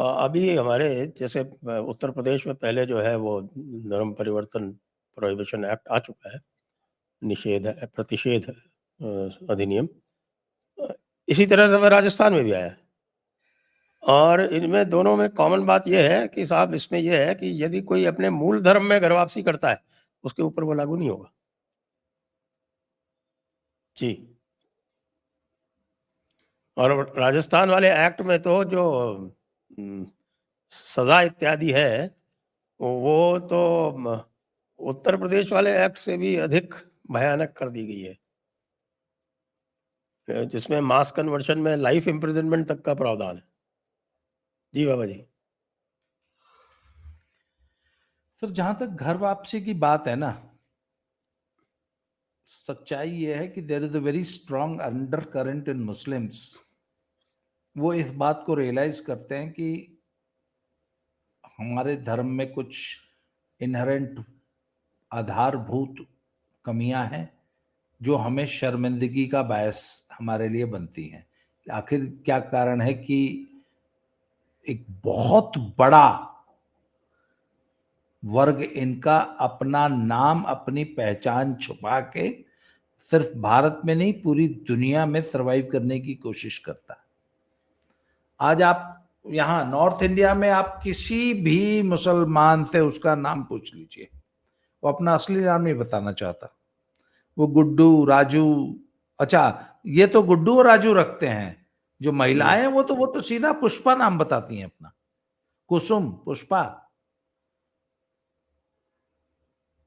अभी हमारे जैसे उत्तर प्रदेश में पहले जो है वो धर्म परिवर्तन प्रोहिबिशन एक्ट आ चुका है, निषेध प्रतिषेध अधिनियम। इसी तरह से राजस्थान में भी आया है, और इनमें दोनों में कॉमन बात यह है कि साहब इसमें यह है कि यदि कोई अपने मूल धर्म में घर वापसी करता है, उसके ऊपर वो लागू नहीं होगा। जी। और राजस्थान वाले एक्ट में तो जो सजा इत्यादि है, वो तो उत्तर प्रदेश वाले एक्ट से भी अधिक भयानक कर दी गई है, जिसमें मास कन्वर्शन में लाइफ इम्प्रिजनमेंट तक का प्रावधान है। जी बाबा जी। सर, जहां तक घर वापसी की बात है ना, सच्चाई यह है कि there is a very strong undercurrent in Muslims. वो इस बात को रियलाइज करते हैं कि हमारे धर्म में कुछ इनहेरेंट आधारभूत कमियां हैं जो हमें शर्मिंदगी का बायस हमारे लिए बनती हैं। आखिर क्या कारण है कि एक बहुत बड़ा वर्ग इनका अपना नाम, अपनी पहचान छुपा के सिर्फ भारत में नहीं पूरी दुनिया में सरवाइव करने की कोशिश करता है। आज आप यहां नॉर्थ इंडिया में आप किसी भी मुसलमान से उसका नाम पूछ लीजिए, वो अपना असली नाम नहीं बताना चाहता। वो गुड्डू, राजू, अच्छा ये तो गुड्डू और राजू रखते हैं। जो महिलाएं हैं वो तो सीधा पुष्पा नाम बताती हैं अपना, कुसुम, पुष्पा,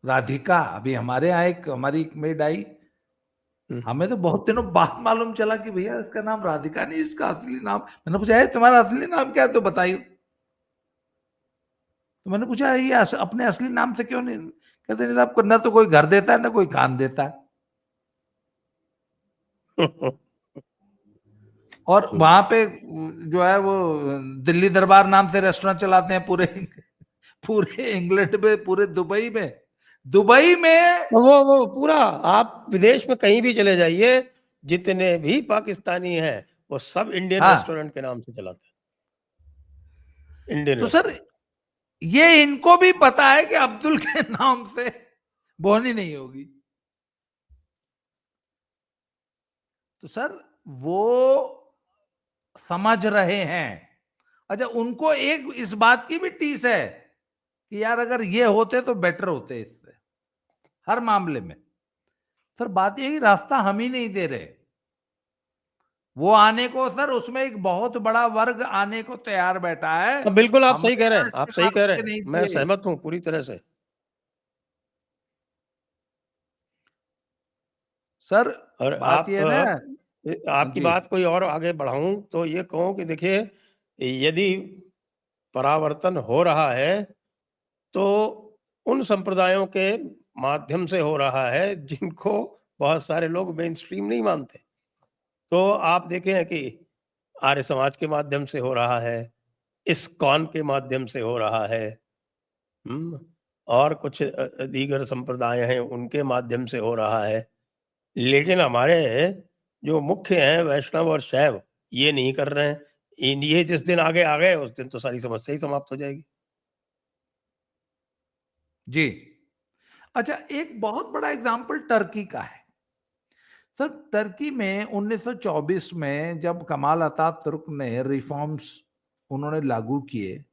राधिका। अभी हमारे यहाँ हमारी एक मेड आई, हमें तो बहुत दिनों बाद मालूम चला कि भैया इसका नाम राधिका नहीं, इसका असली नाम। मैंने पूछा है तुम्हारा असली नाम क्या है, तो बताइए। तो मैंने पूछा ये अपने असली नाम से क्यों नहीं, कहते नहीं आपको ना तो कोई घर देता है ना कोई खान देता है। और वहां पे जो है वो दिल्ली दरबार नाम से रेस्टोरेंट चलाते हैं पूरे पूरे इंग्लैंड में, पूरे दुबई में वो पूरा आप विदेश में कहीं भी चले जाइए, जितने भी पाकिस्तानी हैं वो सब इंडियन रेस्टोरेंट के नाम से चलाते हैं, इंडियन तो सर ये इनको भी पता है कि अब्दुल के नाम से बोनी नहीं होगी। तो सर वो समझ रहे हैं। अच्छा, उनको एक इस बात की भी टीस है कि यार अगर ये होते तो बेटर होते इससे हर मामले में। सर बात यही, रास्ता हम ही नहीं दे रहे। वो आने को सर, उसमें एक बहुत बड़ा वर्ग आने को तैयार बैठा है। बिल्कुल आप सही हमने कह रहे हैं, आज आप तक सही कह रहे रास्ते हैं, नहीं मैं दिए। सहमत हूं पूरी तरह से। सर और बात ये ना, आपकी जी बात कोई और आगे बढ़ाऊं तो ये कहूं कि देखिए, यदि परावर्तन हो रहा है तो उन संप्रदायों के माध्यम से हो रहा है जिनको बहुत सारे लोग मेन स्ट्रीम नहीं मानते। तो आप देखें कि आर्य समाज के माध्यम से हो रहा है, इस्कॉन के माध्यम से हो रहा है, और कुछ दीगर संप्रदाय हैं उनके माध्यम से हो रहा है। लेकिन हमारे जो मुख्य हैं वैष्णव और शैव, ये नहीं कर रहे हैं। ये जिस दिन आगे आ गए उस दिन तो सारी समस्या ही समाप्त हो जाएगी। जी। अच्छा, एक बहुत बड़ा एग्जाम्पल टर्की का है। सर टर्की में 1924 में जब कमाल अतातुर्क ने रिफॉर्म्स उन्होंने लागू किए,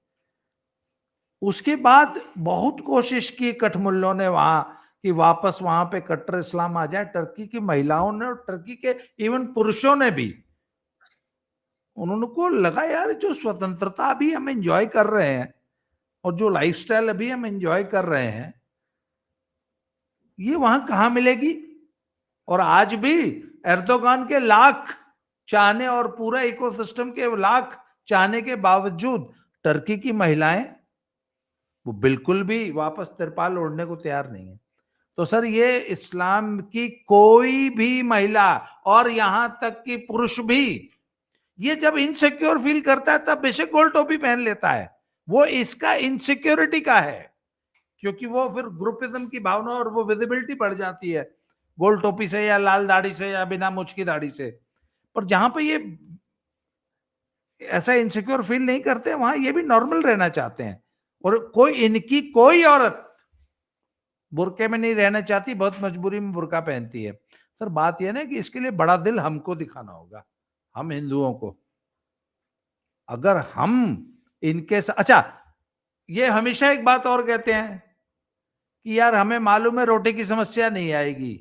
उसके बाद बहुत कोशिश की कठमुल्लों ने वहां कि वापस वहां पे कट्टर इस्लाम आ जाए। टर्की की महिलाओं ने और टर्की के इवन पुरुषों ने भी, उन्होंने को लगा यार जो स्वतंत्रता अभी हम एंजॉय कर रहे हैं और जो लाइफस्टाइल अभी हम एंजॉय कर रहे हैं, ये वहां कहां मिलेगी। और आज भी एर्दोगान के लाख चाहने और पूरा इकोसिस्टम के लाख चाहने के बावजूद टर्की की महिलाएं वो बिल्कुल भी वापस तिरपाल ओढ़ने को तैयार नहीं है। तो सर ये इस्लाम की कोई भी महिला और यहां तक कि पुरुष भी, ये जब इनसिक्योर फील करता है तब बेशक गोल टोपी पहन लेता है। वो इसका इनसिक्योरिटी का है, क्योंकि वो फिर ग्रुपिज्म की भावना और वो विजिबिलिटी बढ़ जाती है गोल टोपी से या लाल दाढ़ी से या बिना मुछ की दाढ़ी से। पर जहां पे ये ऐसा इनसिक्योर फील नहीं करते, वहां ये भी नॉर्मल रहना चाहते हैं। और इनकी कोई औरत बुरके में नहीं रहना चाहती, बहुत मजबूरी में बुरका पहनती है। सर बात यह ना कि इसके लिए बड़ा दिल हमको दिखाना होगा, हम हिंदुओं को। अगर हम इनके अच्छा, ये हमेशा एक बात और कहते हैं कि यार हमें मालूम है रोटी की समस्या नहीं आएगी,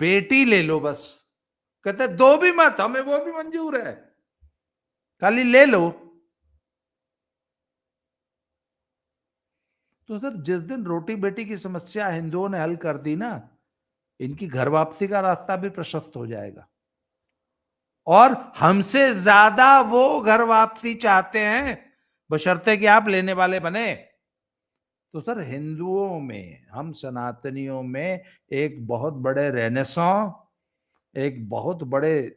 बेटी ले लो बस। कहते दो भी मत, हमें वो भी मंजूर है, खाली ले लो। तो सर जिस दिन रोटी बेटी की समस्या हिंदुओं ने हल कर दी ना, इनकी घर वापसी का रास्ता भी प्रशस्त हो जाएगा। और हमसे ज्यादा वो घर वापसी चाहते हैं, बशर्ते कि आप लेने वाले बने। तो सर हिंदुओं में, हम सनातनियों में एक बहुत बड़े रेनेसां, एक बहुत बड़े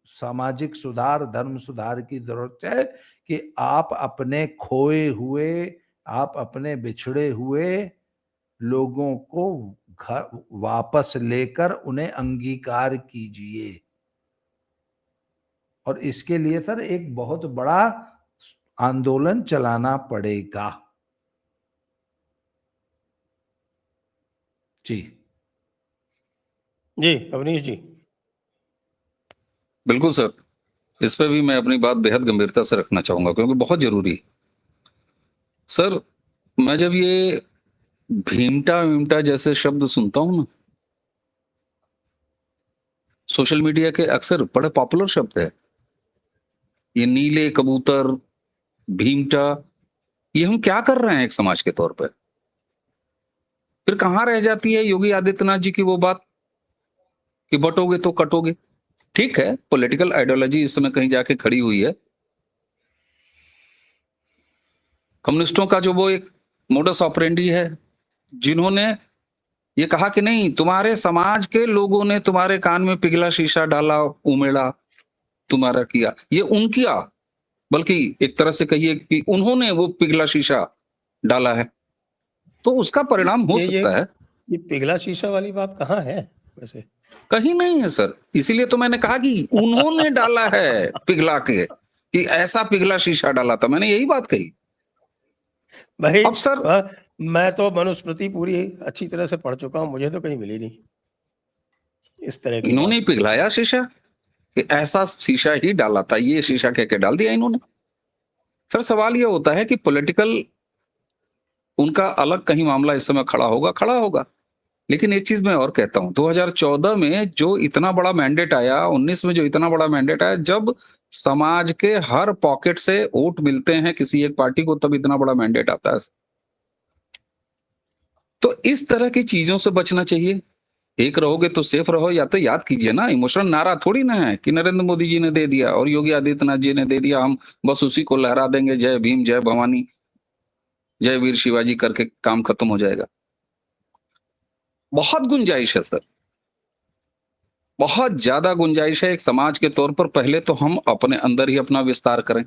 सामाजिक सुधार, धर्म सुधार की जरूरत है कि आप अपने खोए हुए, आप अपने बिछड़े हुए लोगों को घर वापस लेकर उन्हें अंगीकार कीजिए। और इसके लिए सर एक बहुत बड़ा आंदोलन चलाना पड़ेगा। जी जी अवनीश जी। बिल्कुल सर, इस पे भी मैं अपनी बात बेहद गंभीरता से रखना चाहूंगा क्योंकि बहुत जरूरी है। सर मैं जब ये भीमटा वीमटा जैसे शब्द सुनता हूं ना, सोशल मीडिया के अक्सर बड़े पॉपुलर शब्द है, ये नीले कबूतर, भीमटा, ये हम क्या कर रहे हैं एक समाज के तौर पर? फिर कहां रह जाती है योगी आदित्यनाथ जी की वो बात कि बटोगे तो कटोगे? ठीक है, पॉलिटिकल आइडियोलॉजी इस समय कहीं जाके खड़ी हुई है। कम्युनिस्टों का जो वो एक मोडस ऑपरेंडी है, जिन्होंने ये कहा कि नहीं, तुम्हारे समाज के लोगों ने तुम्हारे कान में पिघला शीशा डाला, उमेड़ा, तुम्हारा किया, ये उनकिया, बल्कि एक तरह से कहिए कि उन्होंने वो पिघला शीशा डाला है, तो उसका परिणाम हो सकता है। ये पिघला शीशा वाली बात कहाँ है वैसे? कहीं नहीं है सर, इसीलिए तो मैंने कहा कि उन्होंने डाला है पिघला के, कि ऐसा पिघला शीशा डाला था, मैंने यही बात कही। भाई अब सर मैं तो मनुस्मृति पूरी अच्छी तरह से पढ़ चुका हूं, मुझे तो कहीं मिली नहीं इस तरह की इन्होंने बात। पिघलाया शीशा कि ऐसा शीशा ही डाला था, ये शीशा कह के डाल दिया इन्होंने। सर सवाल ये होता है कि पॉलिटिकल उनका अलग कहीं मामला इस समय खड़ा होगा। लेकिन एक चीज मैं और कहता हूं, 2014 में जो इतना बड़ा मैंडेट आया, 19 में जो इतना बड़ा मैंडेट आया, जब समाज के हर पॉकेट से वोट मिलते हैं किसी एक पार्टी को, तब इतना बड़ा मैंडेट आता है। तो इस तरह की चीजों से बचना चाहिए। एक रहोगे तो सेफ रहो, या तो याद कीजिए ना, इमोशनल नारा थोड़ी ना है कि नरेंद्र मोदी जी ने दे दिया और योगी आदित्यनाथ जी ने दे दिया, हम बस उसी को लहरा देंगे, जय भीम, जय भवानी, जय वीर शिवाजी करके काम खत्म हो जाएगा। बहुत गुंजाइश है सर, बहुत ज्यादा गुंजाइश है। एक समाज के तौर पर पहले तो हम अपने अंदर ही अपना विस्तार करें।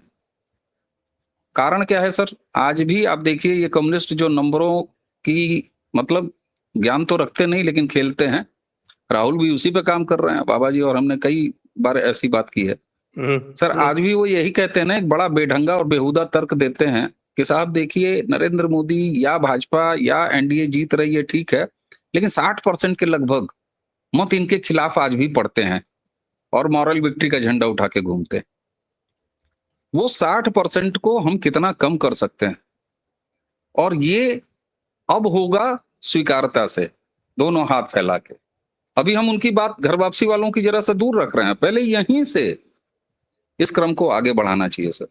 कारण क्या है सर, आज भी आप देखिए ये कम्युनिस्ट जो नंबरों की मतलब ज्ञान तो रखते नहीं लेकिन खेलते हैं, राहुल भी उसी पे काम कर रहे हैं, बाबा जी और हमने कई बार ऐसी बात की है। सर आज भी वो यही कहते हैं ना, एक बड़ा बेढंगा और बेहुदा तर्क देते हैं कि साहब देखिए, नरेंद्र मोदी या भाजपा या एनडीए जीत रही है, ठीक है, लेकिन 60% के लगभग मत इनके खिलाफ आज भी पड़ते हैं और मॉरल विक्ट्री का झंडा उठा के घूमते हैं। वो 60% को हम कितना कम कर सकते हैं, और ये अब होगा स्वीकारता से, दोनों हाथ फैला के। अभी हम उनकी बात घर वापसी वालों की जरा सा दूर रख रहे हैं, पहले यहीं से इस क्रम को आगे बढ़ाना चाहिए सर।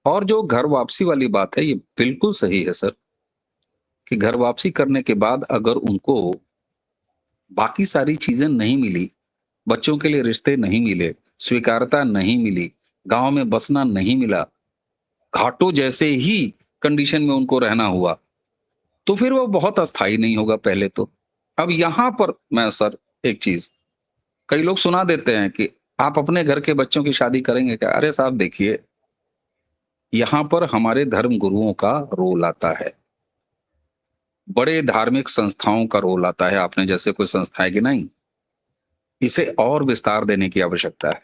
और जो घर वापसी वाली बात है, ये बिल्कुल सही है सर, कि घर वापसी करने के बाद अगर उनको बाकी सारी चीजें नहीं मिली, बच्चों के लिए रिश्ते नहीं मिले, स्वीकारता नहीं मिली, गांव में बसना नहीं मिला, घाटों जैसे ही कंडीशन में उनको रहना हुआ, तो फिर वो बहुत अस्थायी नहीं होगा पहले तो। अब यहां पर मैं सर एक चीज, कई लोग सुना देते हैं कि आप अपने घर के बच्चों की शादी करेंगे क्या? अरे साहब देखिए, यहां पर हमारे धर्म गुरुओं का रोल आता है, बड़े धार्मिक संस्थाओं का रोल आता है, आपने जैसे कोई संस्थाएं गिनाई, इसे और विस्तार देने की आवश्यकता है।